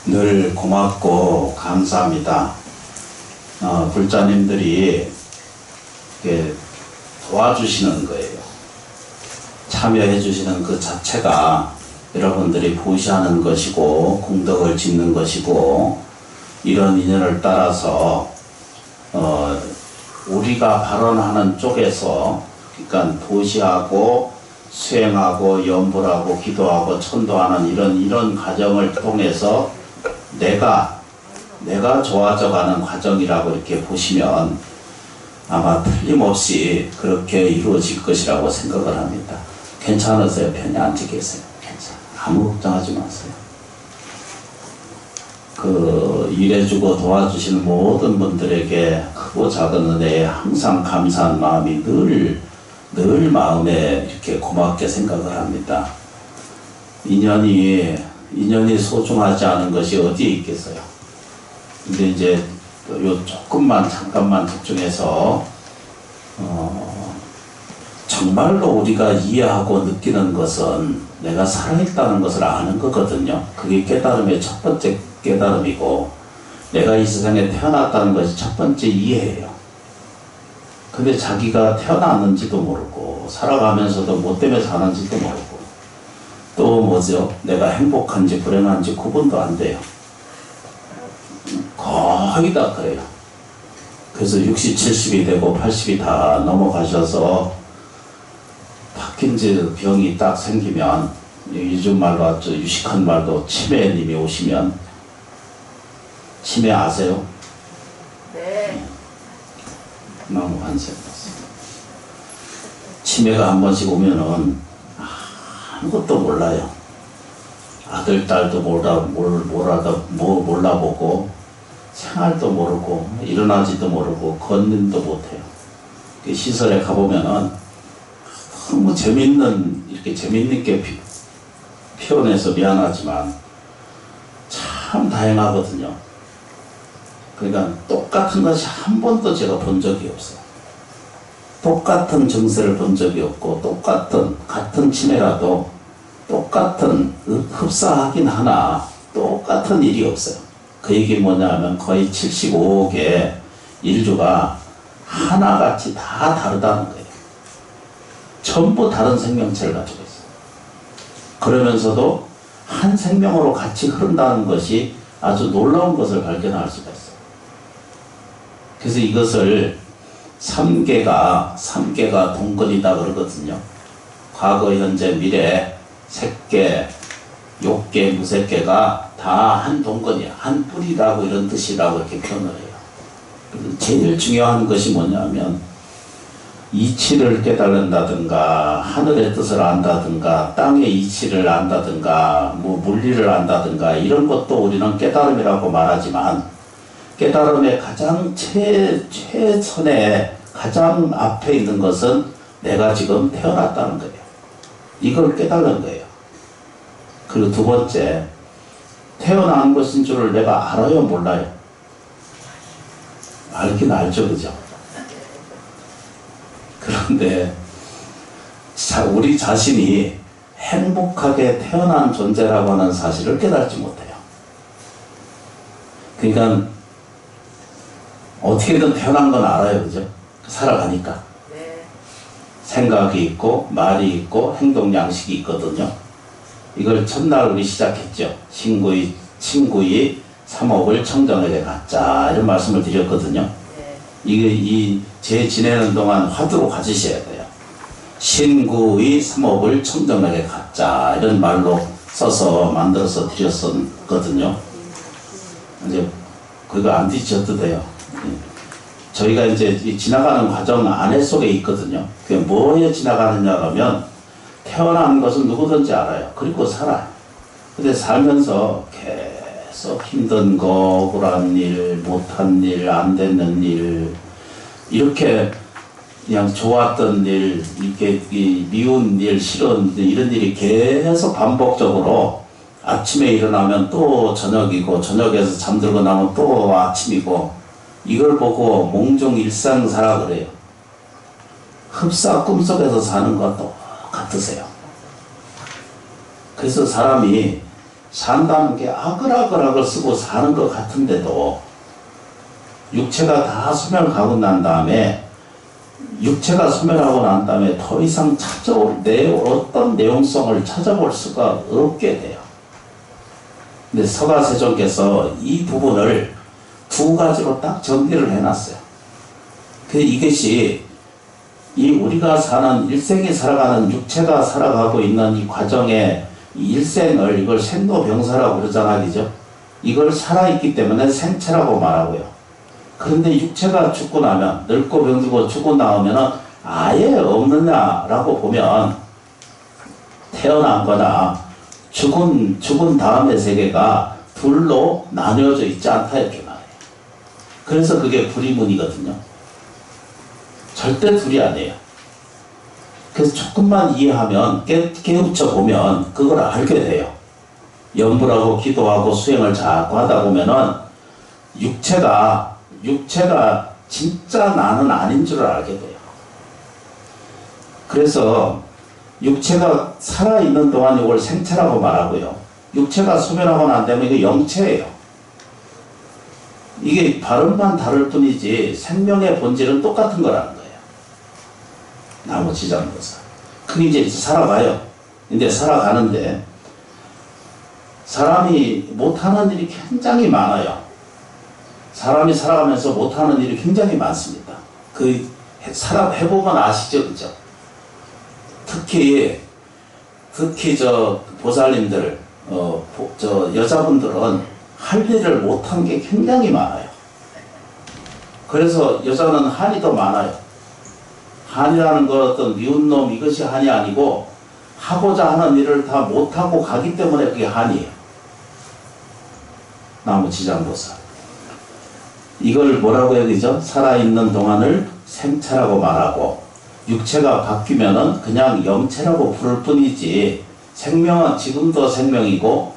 늘 고맙고 감사합니다. 불자님들이 이렇게 도와주시는 거예요. 참여해 주시는 그 자체가 여러분들이 보시하는 것이고 공덕을 짓는 것이고, 이런 인연을 따라서 우리가 발언하는 쪽에서, 그러니까 도시하고 수행하고 염불하고 기도하고 천도하는 이런 과정을 통해서 내가 좋아져 가는 과정이라고 이렇게 보시면 아마 틀림없이 그렇게 이루어질 것이라고 생각을 합니다. 괜찮으세요? 편히 앉아 계세요. 괜찮아. 아무 걱정하지 마세요. 일해주고 도와주시는 모든 분들에게 크고 작은 은혜에 항상 감사한 마음이 늘 마음에 이렇게 고맙게 생각을 합니다. 인연이 소중하지 않은 것이 어디에 있겠어요? 근데 이제 요 잠깐만 집중해서 정말로 우리가 이해하고 느끼는 것은 내가 살아있다는 것을 아는 거거든요. 그게 깨달음의 첫 번째 깨달음이고, 내가 이 세상에 태어났다는 것이 첫 번째 이해예요. 근데 자기가 태어났는지도 모르고 살아가면서도 뭐 때문에 사는지도 모르고, 또 뭐죠? 내가 행복한지 불행한지 구분도 안 돼요. 거의 다 그래요. 그래서 60, 70이 되고 80이 다 넘어가셔서 파킨즈 병이 딱 생기면, 요즘 말로 하죠, 유식한 말도 치매님이 오시면, 치매 아세요? 네. 너무 환생. 치매가 한 번씩 오면은 아무것도 몰라요. 아들, 딸도 몰라보고, 생활도 모르고, 일어나지도 모르고, 걷는도 못해요. 시설에 가보면은 너무 이렇게 재밌게 표현해서 미안하지만 참 다양하거든요. 그러니까 똑같은 것이 한 번도 제가 본 적이 없어요. 똑같은 증세를 본 적이 없고, 같은 치매라도 똑같은 흡사하긴 하나 똑같은 일이 없어요. 그 얘기 뭐냐면 거의 75억의 일주가 하나같이 다 다르다는 거예요. 전부 다른 생명체를 가지고 있어요. 그러면서도 한 생명으로 같이 흐른다는 것이 아주 놀라운 것을 발견할 수가 있어요. 그래서 이것을 삼계가 동건이다 그러거든요. 과거, 현재, 미래, 색계, 욕계, 무색계가 다 한 동건이야. 한 뿌리라고, 이런 뜻이라고 이렇게 표현을 해요. 제일 중요한 것이 뭐냐면, 이치를 깨달는다든가, 하늘의 뜻을 안다든가, 땅의 이치를 안다든가, 물리를 안다든가, 이런 것도 우리는 깨달음이라고 말하지만, 깨달음의 가장 최선에 가장 앞에 있는 것은 내가 지금 태어났다는 거예요. 이걸 깨달는 거예요. 그리고 두 번째, 태어난 것인 줄을 내가 알아요, 몰라요? 알긴 알죠, 그죠? 그런데 우리 자신이 행복하게 태어난 존재라고 하는 사실을 깨닫지 못해요. 그러니까 어떻게든 태어난 건 알아요, 그죠? 살아가니까. 네. 생각이 있고 말이 있고 행동 양식이 있거든요. 이걸 첫날 우리 시작했죠. 친구의 3억을 청정에게 갖자, 이런 말씀을 드렸거든요. 네. 제 지내는 동안 화두로 가지셔야 돼요. 신구의 3억을 청정에게 갖자, 이런 말로 써서 만들어서 드렸었거든요. 이제 그거 안 뒤져도 돼요. 저희가 이제 지나가는 과정 안에 속에 있거든요. 그게 뭐에 지나가느냐 하면, 태어난 것은 누구든지 알아요. 그리고 살아요. 근데 살면서 계속 힘든 거, 억울한 일, 못한 일, 안 되는 일, 이렇게 그냥 좋았던 일, 이렇게 미운 일, 싫은 일, 이런 일이 계속 반복적으로, 아침에 일어나면 또 저녁이고, 저녁에서 잠들고 나면 또 아침이고, 이걸 보고 몽중 일상사라 그래요. 흡사 꿈속에서 사는 것도 같으세요. 그래서 사람이 산다는 게 아글아글아글 쓰고 사는 것 같은데도 육체가 다 소멸하고 난 다음에 육체가 소멸하고 난 다음에 더 이상 찾아올 어떤 내용성을 찾아볼 수가 없게 돼요. 근데 서가세존께서 이 부분을 두 가지로 딱 정리를 해놨어요. 이것이 이 우리가 사는 일생이 살아가는 육체가 살아가고 있는 이 과정에 이 일생을 이걸 생로병사라고 그러잖아, 그죠? 이걸 살아있기 때문에 생체라고 말하고요. 그런데 육체가 죽고 나면 늙고 병들고 죽고 나오면은 아예 없느냐라고 보면 태어난 거나 죽은 다음의 세계가 둘로 나뉘어져 있지 않다 이렇게 말해요. 그래서 그게 불이문이거든요. 절대 둘이 아니에요. 그래서 조금만 이해하면 깨우쳐 보면 그걸 알게 돼요. 염불하고 기도하고 수행을 자꾸 하다 보면은 육체가 진짜 나는 아닌 줄 알게 돼요. 그래서 육체가 살아있는 동안 이걸 생체라고 말하고요. 육체가 소멸하고 난 다음에 이거 영체예요. 이게 발음만 다를 뿐이지 생명의 본질은 똑같은 거라는 거예요. 나무 지장보사. 그게 이제 살아가요. 근데 살아가는데 사람이 못하는 일이 굉장히 많아요. 사람이 살아가면서 못하는 일이 굉장히 많습니다. 해보면 아시죠? 그죠? 특히 저 보살님들, 저 여자분들은 할 일을 못한 게 굉장히 많아요. 그래서 여자는 한이 더 많아요. 한이라는 건 어떤 미운 놈 이것이 한이 아니고 하고자 하는 일을 다 못하고 가기 때문에 그게 한이에요. 나무 지장보살. 이걸 뭐라고 해야 되죠? 살아있는 동안을 생체라고 말하고 육체가 바뀌면은 그냥 영체라고 부를 뿐이지 생명은 지금도 생명이고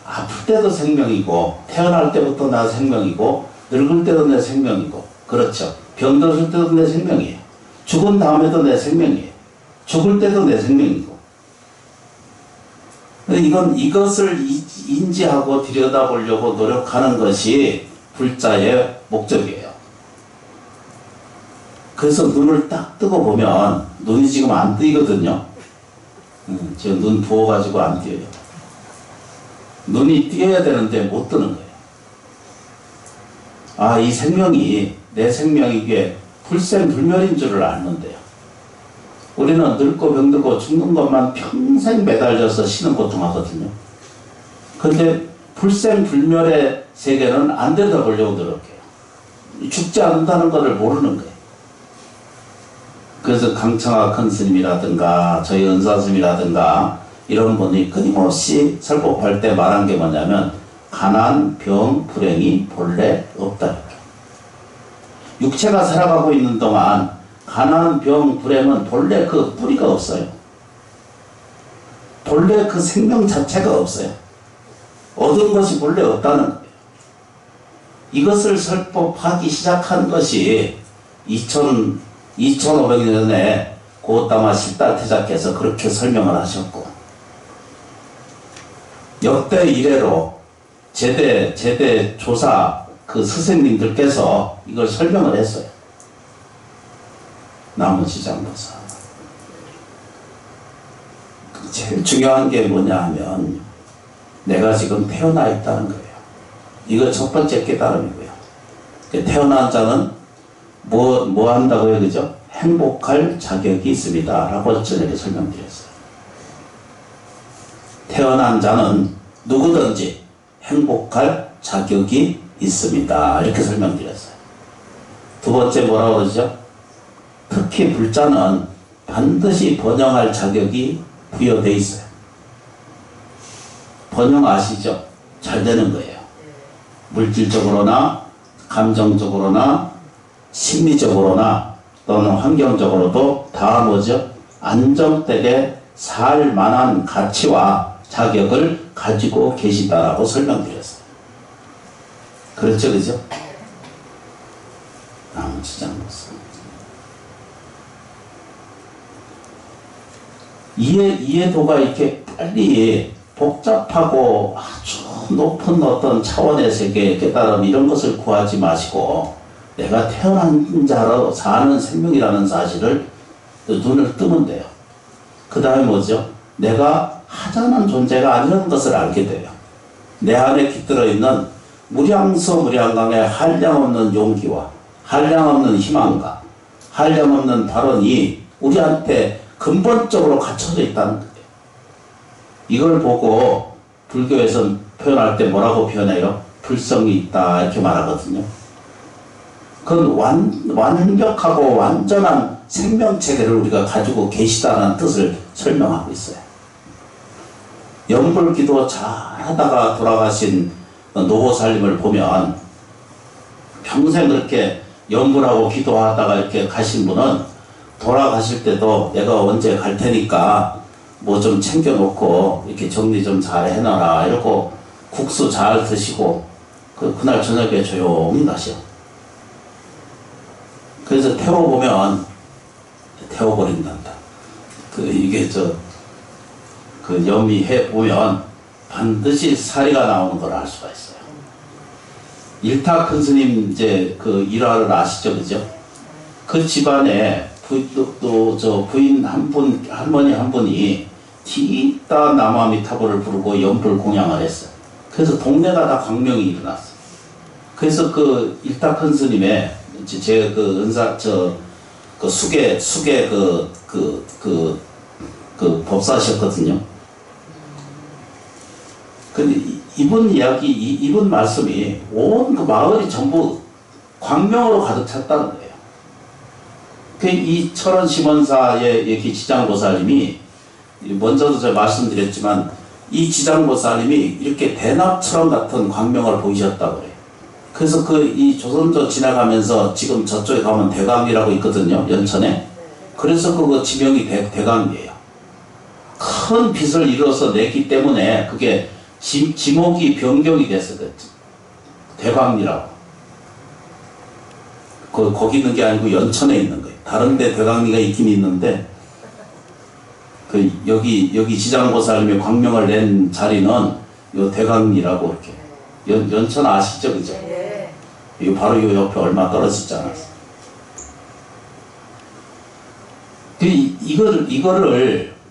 아플 때도 생명이고 태어날 때부터 나 생명이고 늙을 때도 내 생명이고 그렇죠. 병들었을 때도 내 생명이에요. 죽은 다음에도 내 생명이에요. 죽을 때도 내 생명이고 이것을 인지하고 들여다보려고 노력하는 것이 불자의 목적이에요. 그래서 눈을 딱 뜨고 보면 눈이 지금 안 뜨이거든요. 지금 눈 부어가지고 안 띄어요. 눈이 띄어야 되는데 못 뜨는 거예요. 아, 이 생명이 내 생명이게 불생불멸인 줄을 아는데요. 우리는 늙고 병들고 죽는 것만 평생 매달려서 쉬는 고통하거든요. 그런데 불생불멸의 세계는 안 들여다보려고 노력해요. 죽지 않는다는 것을 모르는 거예요. 그래서 강청하 큰 스님이라든가 저희 은사스님이라든가 이런 분이 끊임없이 설법할 때 말한 게 뭐냐면 가난, 병, 불행이 본래 없다. 육체가 살아가고 있는 동안 가난, 병, 불행은 본래 그 뿌리가 없어요. 본래 그 생명 자체가 없어요. 얻은 것이 본래 없다는 거예요. 이것을 설법하기 시작한 것이 2500년에 고다마 십다태자께서 그렇게 설명을 하셨고 역대 이래로 제대 조사 그 스승님들께서 이걸 설명을 했어요. 나무지장보사. 제일 중요한 게 뭐냐 하면 내가 지금 태어나 있다는 거예요. 이거 첫 번째 깨달음이고요. 태어난 자는 뭐 한다고요? 그죠? 행복할 자격이 있습니다. 라고 전에 설명드렸어요. 태어난 자는 누구든지 행복할 자격이 있습니다. 이렇게 설명드렸어요. 두 번째 뭐라고 그러죠? 특히 불자는 반드시 번영할 자격이 부여되어 있어요. 번영 아시죠? 잘 되는 거예요. 물질적으로나 감정적으로나 심리적으로나 또는 환경적으로도 다 뭐죠? 안정되게 살 만한 가치와 자격을 가지고 계시다라고 설명드렸어요. 그렇죠, 그죠? 나무지장보사. 이해도가 이렇게 빨리 복잡하고 아주 높은 어떤 차원의 세계의 깨달음 이런 것을 구하지 마시고 내가 태어난 자로 사는 생명이라는 사실을 눈을 뜨면 돼요. 그 다음에 뭐죠? 내가 하찮은 존재가 아니라는 것을 알게 돼요. 내 안에 깃들어 있는 무량서무량강의 한량없는 용기와 한량없는 희망과 한량없는 발언이 우리한테 근본적으로 갖춰져 있다는 거예요. 이걸 보고 불교에서 표현할 때 뭐라고 표현해요? 불성이 있다 이렇게 말하거든요. 그건 완벽하고 완전한 생명체계를 우리가 가지고 계시다는 뜻을 설명하고 있어요. 연불기도 잘 하다가 돌아가신 노보살님을 보면 평생 그렇게 연불하고 기도하다가 이렇게 가신 분은 돌아가실 때도 내가 언제 갈 테니까 뭐 좀 챙겨놓고 이렇게 정리 좀 잘 해놔라 이러고 국수 잘 드시고 그날 저녁에 조용히 가셔. 그래서 태워보면 태워버린단다. 이게 염미해 보면 반드시 사리가 나오는 걸 알 수가 있어요. 일타 큰 스님 이제 일화를 아시죠, 그죠? 그 집안에 부인 한 분, 할머니 한 분이 티따 나마미타불을 부르고 연불 공양을 했어요. 그래서 동네가 다 광명이 일어났어요. 그래서 일타 큰 스님의 제 은사 수계 법사셨거든요. 근데 이분 이야기, 이분 말씀이 온 그 마을이 전부 광명으로 가득 찼다는 거예요. 이 철원 심원사의 이렇게 지장보살님이 먼저도 제가 말씀드렸지만 이 지장보살님이 이렇게 대낮처럼 같은 광명을 보이셨다고 그래요. 그래서 이 조선조 지나가면서 지금 저쪽에 가면 대강이라고 있거든요. 연천에. 그래서 그 지명이 대강이에요. 큰 빛을 이뤄서 내기 때문에 그게 지목이 변경이 됐어요. 대강리라고. 거기 있는 게 아니고 연천에 있는 거예요. 다른 데 대강리가 있긴 있는데 여기 지장보살님이 광명을 낸 자리는 요 대강리라고 이렇게 연천 아시죠, 그죠? 이 바로 요 옆에 얼마 떨어지지 않았어요.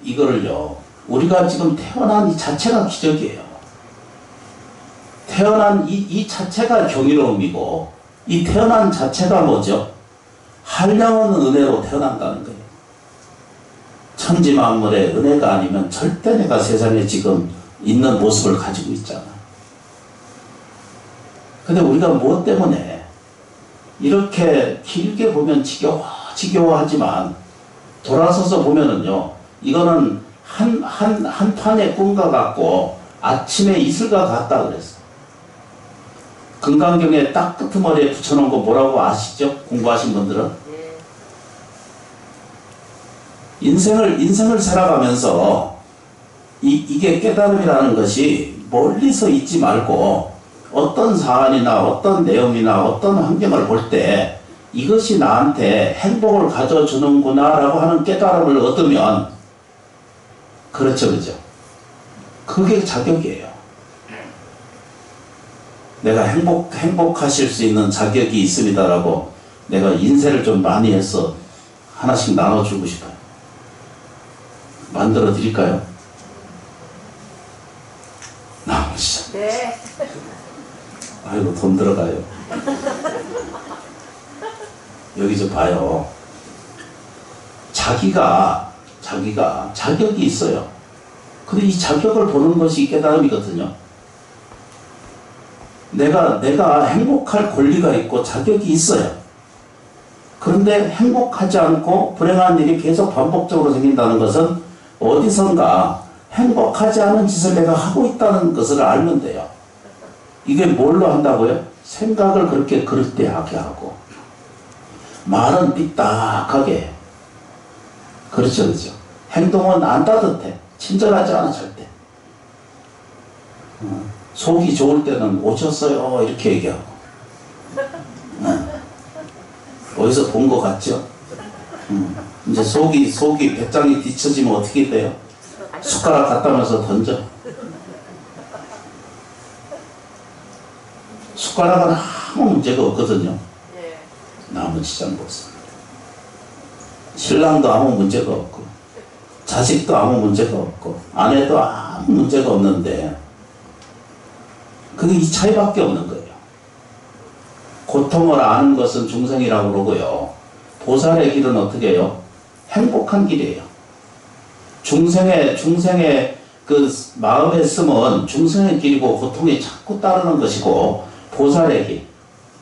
이거를요 우리가 지금 태어난 이 자체가 기적이에요. 태어난 이 자체가 경이로움이고 이 태어난 자체가 뭐죠? 한량없는 은혜로 태어난다는 거예요. 천지만물의 은혜가 아니면 절대 내가 세상에 지금 있는 모습을 가지고 있잖아. 근데 우리가 무엇 때문에 이렇게 길게 보면 지겨워하지만 돌아서서 보면은요, 이거는 한 판의 꿈과 같고 아침에 이슬과 같다 그랬어. 금강경에 딱 끄트머리에 붙여놓은 거 뭐라고 아시죠? 공부하신 분들은? 인생을 살아가면서 이게 깨달음이라는 것이 멀리서 있지 말고 어떤 사안이나 어떤 내용이나 어떤 환경을 볼 때 이것이 나한테 행복을 가져주는구나 라고 하는 깨달음을 얻으면 그렇죠, 그죠? 그게 자격이에요. 내가 행복하실 수 있는 자격이 있습니다라고 내가 인쇄를 좀 많이 해서 하나씩 나눠주고 싶어요. 만들어 드릴까요? 나오시죠. 네. 아이고, 돈 들어가요. 여기 좀 봐요. 자기가 자격이 있어요. 근데 이 자격을 보는 것이 깨달음이거든요. 내가 행복할 권리가 있고 자격이 있어요. 그런데 행복하지 않고 불행한 일이 계속 반복적으로 생긴다는 것은 어디선가 행복하지 않은 짓을 내가 하고 있다는 것을 알면 돼요. 이게 뭘로 한다고요? 생각을 그렇게 그릇되하게 하고 말은 삐딱하게. 그렇죠, 그렇죠. 행동은 안 따뜻해. 친절하지 않아, 절대. 속이 좋을 때는 오셨어요 이렇게 얘기하고. 어디서 본 것 같죠? 이제 속이 배짱이 뒤처지면 어떻게 돼요? 숟가락 갖다 면서 던져. 숟가락은 아무 문제가 없거든요. 네. 나머지 잘 없습니다. 신랑도 아무 문제가 없고 자식도 아무 문제가 없고 아내도 아무 문제가 없는데 그게 이 차이밖에 없는 거예요. 고통을 아는 것은 중생이라고 그러고요. 보살의 길은 어떻게 해요? 행복한 길이에요. 중생의 그 마음에 쓰면 중생의 길이고 고통이 자꾸 따르는 것이고, 보살의 길,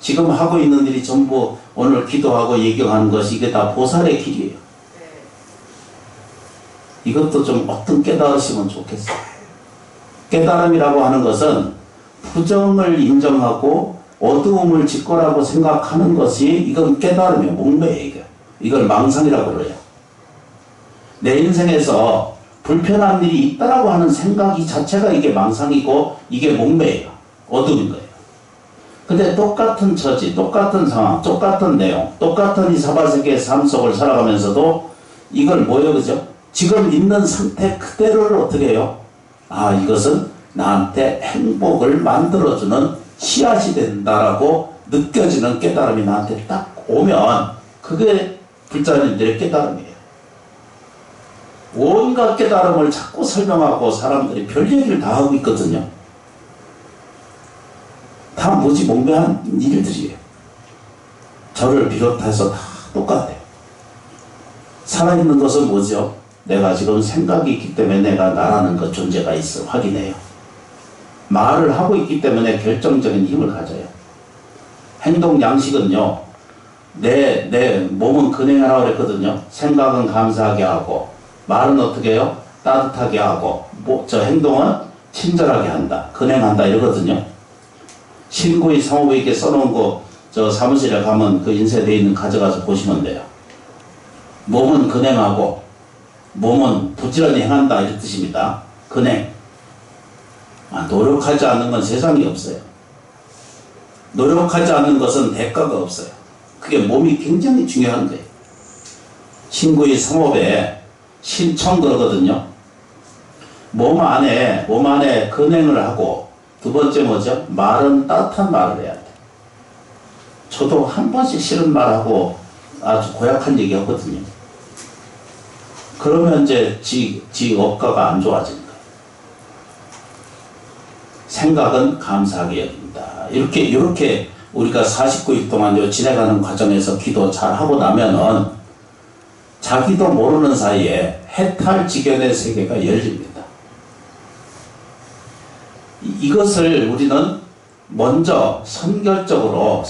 지금 하고 있는 일이 전부 오늘 기도하고 예경하는 것이 이게 다 보살의 길이에요. 이것도 좀 어떤 깨달으시면 좋겠어요. 깨달음이라고 하는 것은 부정을 인정하고 어두움을 짓거라고 생각하는 것이, 이건 깨달음이에요. 목매예요. 이걸 망상이라고 그래요. 내 인생에서 불편한 일이 있다라고 하는 생각이 자체가 이게 망상이고 이게 목매예요. 어둠인 거예요. 근데 똑같은 처지, 똑같은 상황, 똑같은 내용, 똑같은 이 사바세계의 삶 속을 살아가면서도 이걸 뭐예요, 그죠? 지금 있는 상태 그대로를 어떻게 해요? 아, 이것은 나한테 행복을 만들어주는 씨앗이 된다라고 느껴지는 깨달음이 나한테 딱 오면 그게 불자님들의 깨달음이에요. 온갖 깨달음을 자꾸 설명하고 사람들이 별 얘기를 다 하고 있거든요. 다 무지몽매한 일들이에요. 저를 비롯해서 다 똑같아요. 살아있는 것은 뭐죠? 내가 지금 생각이 있기 때문에 내가 나라는 것 존재가 있어 확인해요. 말을 하고 있기 때문에 결정적인 힘을 가져요. 행동 양식은요, 내 몸은 근행하라고 그랬거든요. 생각은 감사하게 하고, 말은 어떻게 해요? 따뜻하게 하고, 저 행동은 친절하게 한다, 근행한다 이러거든요. 신구의 사모부에게 써놓은 거 저 사무실에 가면 그 인쇄되어 있는 가져가서 보시면 돼요. 몸은 근행하고 몸은 부지런히 행한다 이런 뜻입니다. 근행. 노력하지 않는 건 세상에 없어요. 노력하지 않는 것은 대가가 없어요. 그게 몸이 굉장히 중요한 거예요. 신구의 사모부에 신청 그러거든요. 몸 안에 근행을 하고, 두 번째 뭐죠? 말은 따뜻한 말을 해야 돼. 저도 한 번씩 싫은 말하고 아주 고약한 얘기 하거든요. 그러면 이제 지 업가가 안 좋아지는 거예요. 생각은 감사하게 여긴다. 이렇게 우리가 49일 동안 지내가는 과정에서 기도 잘 하고 나면은 자기도 모르는 사이에 해탈지견의 세계가 열립니다. 이것을 우리는 먼저 선결적으로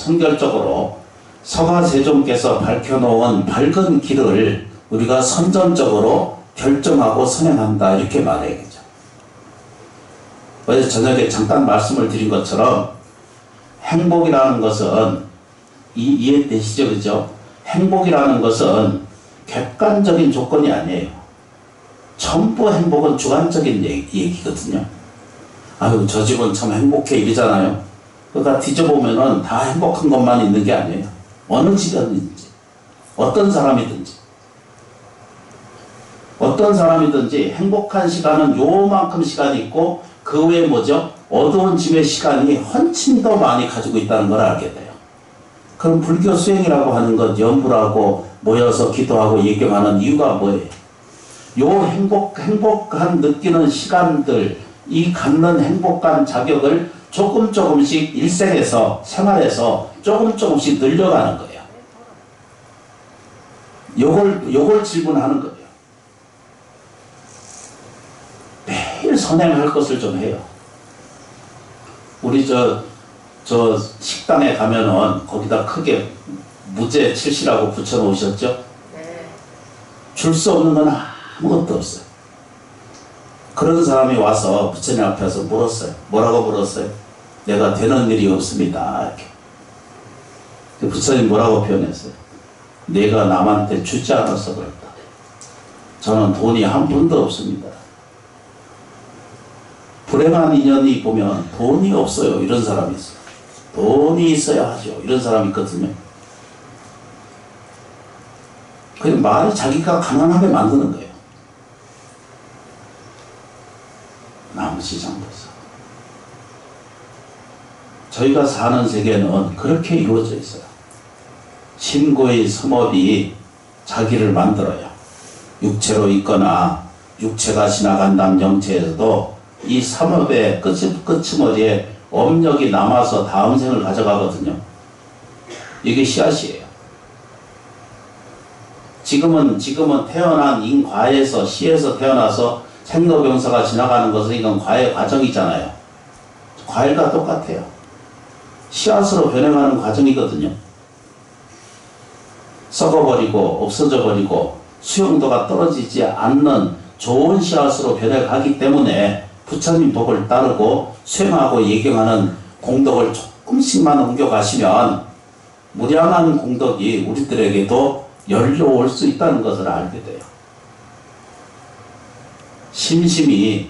서가세종께서 밝혀놓은 밝은 길을 우리가 선전적으로 결정하고 선행한다 이렇게 말해야겠죠. 어제 저녁에 잠깐 말씀을 드린 것처럼 행복이라는 것은 이해되시죠? 그죠? 행복이라는 것은 객관적인 조건이 아니에요. 전부 행복은 주관적인 얘기거든요. 아유, 저 집은 참 행복해 이러잖아요. 그러니까 뒤져보면은 다 행복한 것만 있는 게 아니에요. 어느 집이든지, 어떤 사람이든지 행복한 시간은 요만큼 시간이 있고, 그 외에 뭐죠? 어두운 집의 시간이 훨씬 더 많이 가지고 있다는 걸 알게 돼요. 그럼 불교 수행이라고 하는 것, 연불하고 모여서 기도하고 예경하는 이유가 뭐예요? 요 행복한 느끼는 시간들, 이 갖는 행복한 자격을 조금씩 일생에서, 생활에서 조금씩 늘려가는 거예요. 요걸 질문하는 거예요. 매일 선행할 것을 좀 해요. 우리 저 식당에 가면은 거기다 크게 무제 칠시라고 붙여놓으셨죠? 네. 줄 수 없는 건 아무것도 없어요. 그런 사람이 와서 부처님 앞에서 물었어요. 뭐라고 물었어요? 내가 되는 일이 없습니다. 이렇게. 부처님 뭐라고 표현했어요? 내가 남한테 주지 않아서 그렇다. 저는 돈이 한 푼도 없습니다. 불행한 인연이 보면 돈이 없어요. 이런 사람이 있어요. 돈이 있어야 하죠. 이런 사람이 있거든요. 그냥 말이 자기가 가난하게 만드는 거예요. 나머지 장보사. 저희가 사는 세계는 그렇게 이루어져 있어요. 신고의 섬업이 자기를 만들어요. 육체로 있거나 육체가 지나간다는 영체에서도 이 삼업의 끝머리에 업력이 남아서 다음 생을 가져가거든요. 이게 씨앗이에요. 지금은 태어난 인과에서 씨에서 태어나서 생로병사가 지나가는 것은 이건 과의 과정이잖아요. 과일과 똑같아요. 씨앗으로 변해가는 과정이거든요. 썩어버리고 없어져 버리고 수용도가 떨어지지 않는 좋은 씨앗으로 변해가기 때문에 부처님 법을 따르고 수행하고 예경하는 공덕을 조금씩만 옮겨가시면 무량한 공덕이 우리들에게도 열려올 수 있다는 것을 알게 돼요. 심심히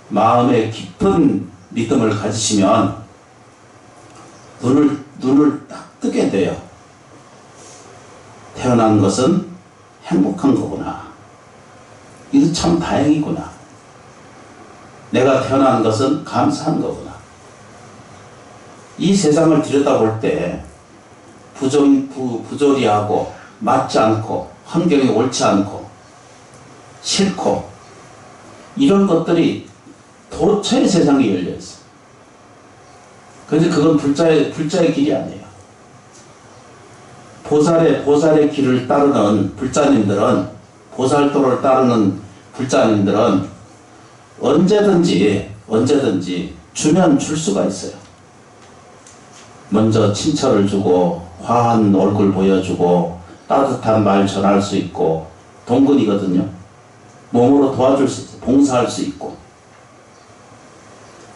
마음에 깊은 믿음을 가지시면 눈을 딱 뜨게 돼요. 태어난 것은 행복한 거구나. 이거 참 다행이구나. 내가 태어난 것은 감사한 거구나. 이 세상을 들여다볼 때 부조리하고 맞지 않고 환경이 옳지 않고 싫고 이런 것들이 도처의 세상에 열려있어. 그런데 그건 불자의 길이 아니에요. 보살의 길을 따르는 불자님들은, 보살도를 따르는 불자님들은 언제든지 주면 줄 수가 있어요. 먼저 친처를 주고 화한 얼굴 보여주고 따뜻한 말 전할 수 있고 동근이거든요. 몸으로 도와줄 수 있고 봉사할 수 있고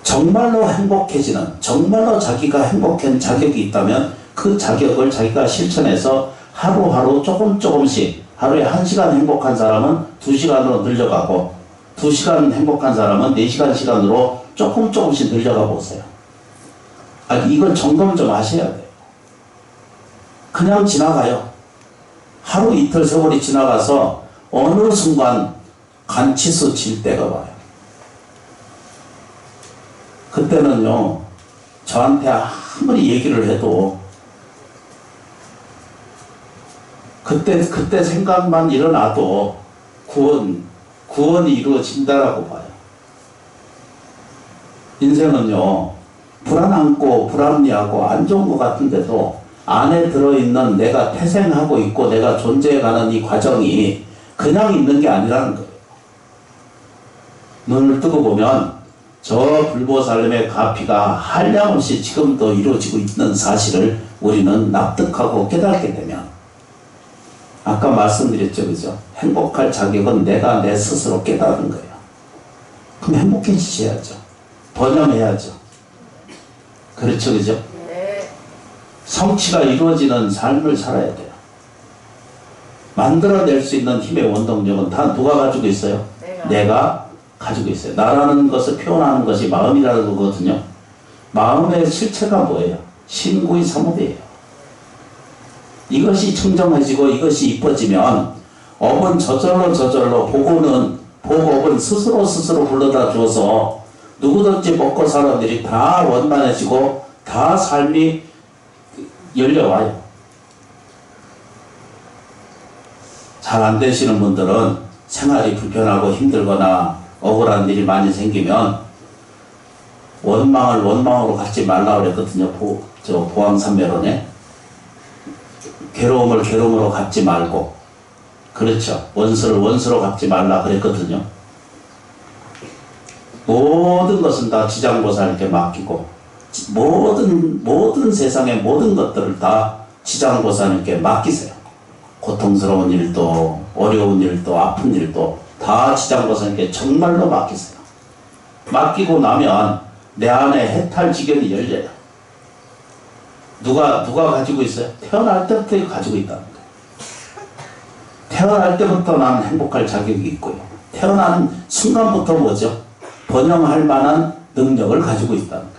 정말로 행복해지는, 정말로 자기가 행복한 자격이 있다면 그 자격을 자기가 실천해서 하루하루 조금씩, 하루에 1시간 행복한 사람은 2시간으로 늘려가고 2시간 행복한 사람은 4시간 시간으로 조금씩 늘려가 보세요. 이걸 점검 좀 하셔야 돼요. 그냥 지나가요. 하루 이틀 세월이 지나가서 어느 순간 간치수 칠 때가 와요. 그때는요, 저한테 아무리 얘기를 해도 그때 생각만 일어나도 구원이 이루어진다라고 봐요. 인생은요, 불안하고 불합리하고 안 좋은 것 같은데도 안에 들어있는 내가 태생하고 있고 내가 존재해가는 이 과정이 그냥 있는 게 아니라는 거예요. 눈을 뜨고 보면 저 불보살님의 가피가 한량없이 지금도 이루어지고 있는 사실을 우리는 납득하고 깨닫게 되면, 아까 말씀드렸죠, 그죠? 행복할 자격은 내가 내 스스로 깨닫는 거예요. 그럼 행복해지셔야죠. 번영해야죠. 그렇죠, 그죠? 네. 성취가 이루어지는 삶을 살아야 돼요. 만들어낼 수 있는 힘의 원동력은 다 누가 가지고 있어요? 내가 가지고 있어요. 나라는 것을 표현하는 것이 마음이라는 거거든요. 마음의 실체가 뭐예요? 신구의 삼업이에요. 이것이 청정해지고 이것이 이뻐지면 업은 저절로 복업은 스스로 불러다 줘서 누구든지 먹고 사는 일이 다 원만해지고 다 삶이 열려와요. 잘 안 되시는 분들은 생활이 불편하고 힘들거나 억울한 일이 많이 생기면 원망을 원망으로 갖지 말라 그랬거든요. 보왕산매론에. 괴로움을 괴로움으로 갖지 말고, 그렇죠. 원수를 원수로 갖지 말라 그랬거든요. 모든 것은 다 지장보살에게 맡기고, 모든 세상의 모든 것들을 다 지장보살에게 맡기세요. 고통스러운 일도, 어려운 일도, 아픈 일도 다 지장보살에게 정말로 맡기세요. 맡기고 나면 내 안에 해탈지경이 열려요. 누가 가지고 있어요? 태어날 때부터 가지고 있다는 거예요. 태어날 때부터 나는 행복할 자격이 있고요. 태어나는 순간부터 뭐죠? 번영할 만한 능력을 가지고 있다는 거예요.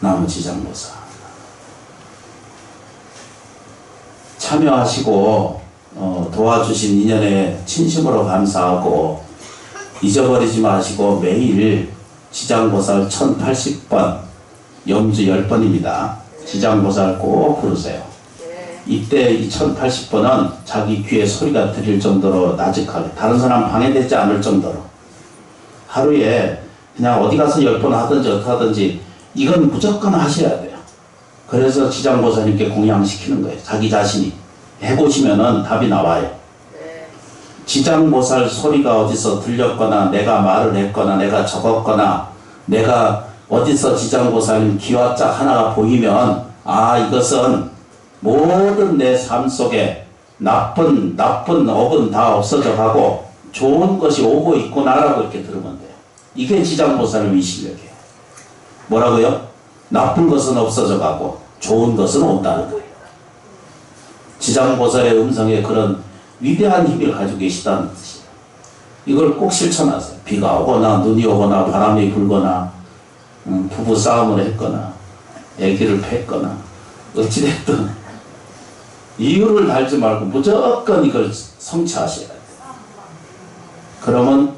나무지장보살. 참여하시고 도와주신 인연에 진심으로 감사하고 잊어버리지 마시고 매일 지장보살 1080번 염주 10번입니다. 지장보살 꼭 부르세요. 네. 이때 2080번은 자기 귀에 소리가 들릴 정도로 나직하게, 다른 사람 방해되지 않을 정도로 하루에 그냥 어디 가서 10번 하든지 어떻게 하든지 이건 무조건 하셔야 돼요. 그래서 지장보살님께 공양시키는 거예요. 자기 자신이 해보시면은 답이 나와요. 네. 지장보살 소리가 어디서 들렸거나 내가 말을 했거나 내가 적었거나 내가 어디서 지장보살님 기와짝 하나가 보이면 아, 이것은 모든 내 삶 속에 나쁜 업은 다 없어져 가고 좋은 것이 오고 있구나라고 이렇게 들으면 돼요. 이게 지장보살님의 실력이에요. 뭐라고요? 나쁜 것은 없어져 가고 좋은 것은 온다는 거예요. 지장보살의 음성에 그런 위대한 힘을 가지고 계시다는 뜻이에요. 이걸 꼭 실천하세요. 비가 오거나 눈이 오거나 바람이 불거나 부부 싸움을 했거나 아기를 팼거나 어찌됐든 이유를 달지 말고 무조건 이걸 성취하셔야 돼요. 그러면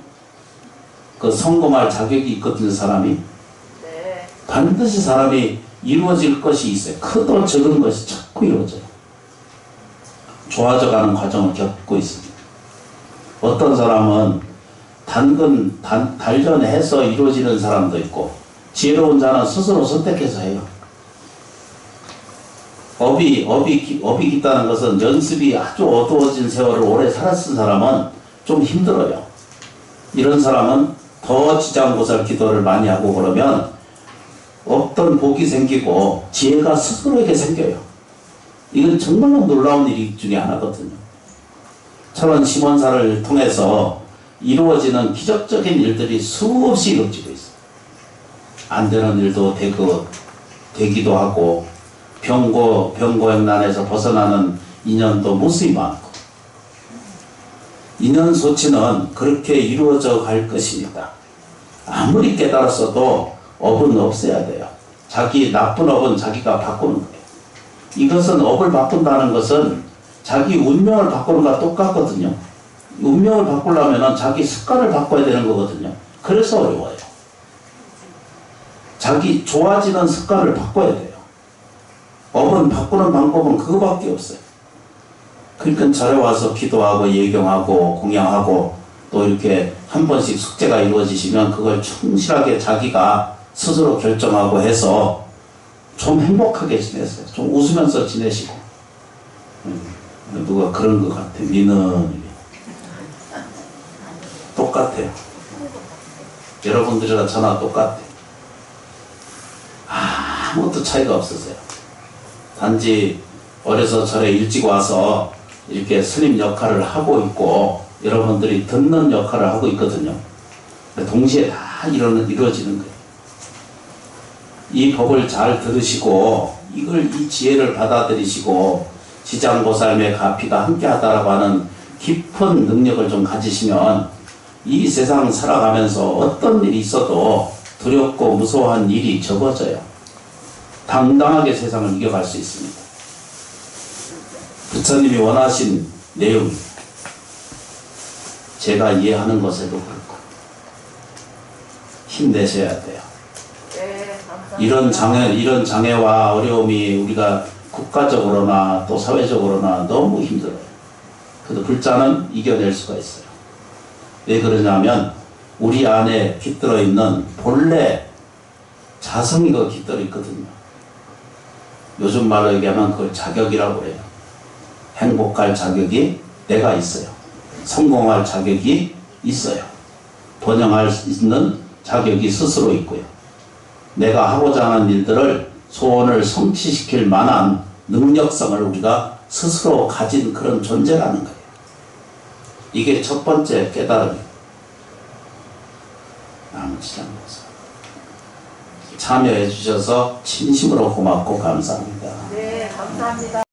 그 성공할 자격이 있거든요. 사람이 네. 반드시 사람이 이루어질 것이 있어요. 크도 적은 것이 자꾸 이루어져요. 좋아져가는 과정을 겪고 있습니다. 어떤 사람은 단련해서 이루어지는 사람도 있고 지혜로운 자는 스스로 선택해서 해요. 업이 깊다는 것은 연습이 아주 어두워진 세월을 오래 살았은 사람은 좀 힘들어요. 이런 사람은 더 지장보살 기도를 많이 하고 그러면 없던 복이 생기고 지혜가 스스로에게 생겨요. 이건 정말로 놀라운 일 중에 하나거든요. 천원 심원사를 통해서 이루어지는 기적적인 일들이 수없이 이루어지고 있어요. 안 되는 일도 되기도 하고 병고행난에서 벗어나는 인연도 무수히 많고 인연소치는 그렇게 이루어져 갈 것입니다. 아무리 깨달았어도 업은 없애야 돼요. 자기 나쁜 업은 자기가 바꾸는 거예요. 이것은 업을 바꾼다는 것은 자기 운명을 바꾸는 것과 똑같거든요. 운명을 바꾸려면 자기 습관을 바꿔야 되는 거거든요. 그래서 어려워요. 자기 좋아지는 습관을 바꿔야 돼요. 업은 바꾸는 방법은 그거밖에 없어요. 그러니까 절에 와서 기도하고 예경하고 공양하고 또 이렇게 한 번씩 숙제가 이루어지시면 그걸 충실하게 자기가 스스로 결정하고 해서 좀 행복하게 지내세요. 좀 웃으면서 지내시고. 누가 그런 것 같아. 미는 똑같아요. 여러분들이랑 저나 똑같아요. 아무것도 차이가 없으세요. 단지 어려서 절에 일찍 와서 이렇게 스님 역할을 하고 있고 여러분들이 듣는 역할을 하고 있거든요. 동시에 다 이루어지는 거예요. 이 법을 잘 들으시고 이 지혜를 받아들이시고 지장보살의 가피가 함께하다라고 하는 깊은 능력을 좀 가지시면 이 세상 살아가면서 어떤 일이 있어도 두렵고 무서워한 일이 적어져요. 당당하게 세상을 이겨갈 수 있습니다. 부처님이 원하신 내용입니다. 제가 이해하는 것에도 그렇고 힘내셔야 돼요. 네, 감사합니다. 이런 장애와 어려움이 우리가 국가적으로나 또 사회적으로나 너무 힘들어요. 그래도 불자는 이겨낼 수가 있어요. 왜 그러냐면 우리 안에 깃들어 있는 본래 자성이가 깃들어 있거든요. 요즘 말로 얘기하면 그걸 자격이라고 해요. 행복할 자격이 내가 있어요. 성공할 자격이 있어요. 번영할 수 있는 자격이 스스로 있고요. 내가 하고자 하는 일들을 소원을 성취시킬 만한 능력성을 우리가 스스로 가진 그런 존재라는 거예요. 이게 첫 번째 깨달음이에요. 남지장보살 참여해 주셔서 진심으로 고맙고 감사합니다. 네, 감사합니다.